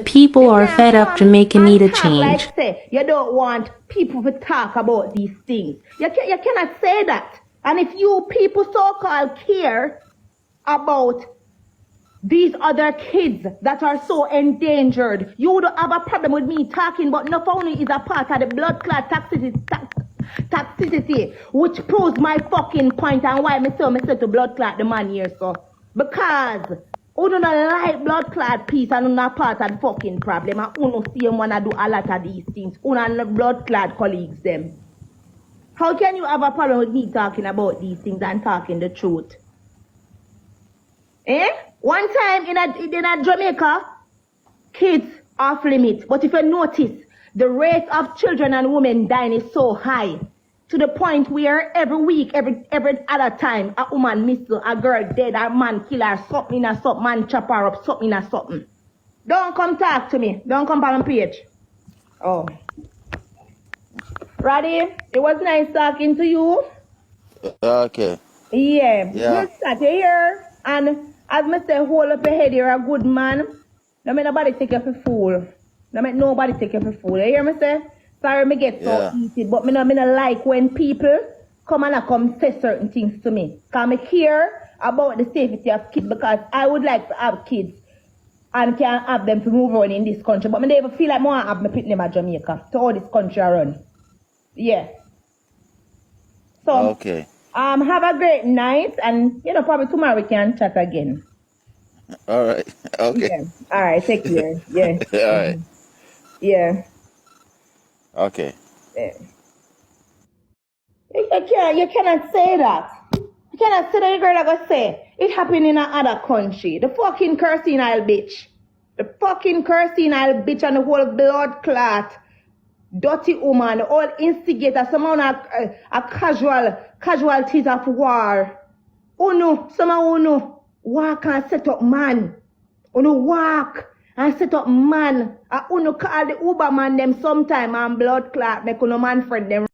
People are fed up. Jamaica need a change. Like say, you don't want people to talk about these things. You cannot say that. And if you people so-called care about these other kids that are so endangered, you don't have a problem with me talking about not only is a part of the blood clot toxicity, which proves my fucking point and why me say to blood clot the man here, so. Because who don't like blood clot piece and not part of the fucking problem, and who don't see him wanna do a lot of these things, who not blood clot colleagues them. How can you have a problem with me talking about these things and talking the truth? Eh? One time in a Jamaica, kids off limit. But if you notice, the rate of children and women dying is so high, to the point where every week, every other time, a woman miss a girl dead, a man kill her, something or something, man chop her up, something or something. Don't come talk to me. Don't come on my page. Oh. Roddy, it was nice talking to you. Okay. Yeah. You sat here, and as I say, hold up your head, you're a good man. Don't make nobody take you for fool. Don't make nobody take you for fool. You hear me say? Sorry me get so heated, but me no like when people come say certain things to me. Because I care about the safety of kids, because I would like to have kids and can have them to move on in this country. But I never feel like I want to have my put them at Jamaica to all this country I run. Yeah. So okay. Have a great night, and probably tomorrow we can chat again. All right. Okay. Yeah. All right. Take care. Yeah. All right. Yeah. Okay. Yeah. You cannot say that. You cannot say that. The girl I go say it happened in another country. The fucking cursing I'll bitch. The fucking cursing I'll bitch and the whole blood clot. Dirty woman, all instigator, someone a casualties of war. Someone walk and set up man. Walk and set up man. Call the Uber man them sometime and blood clot make man friend them.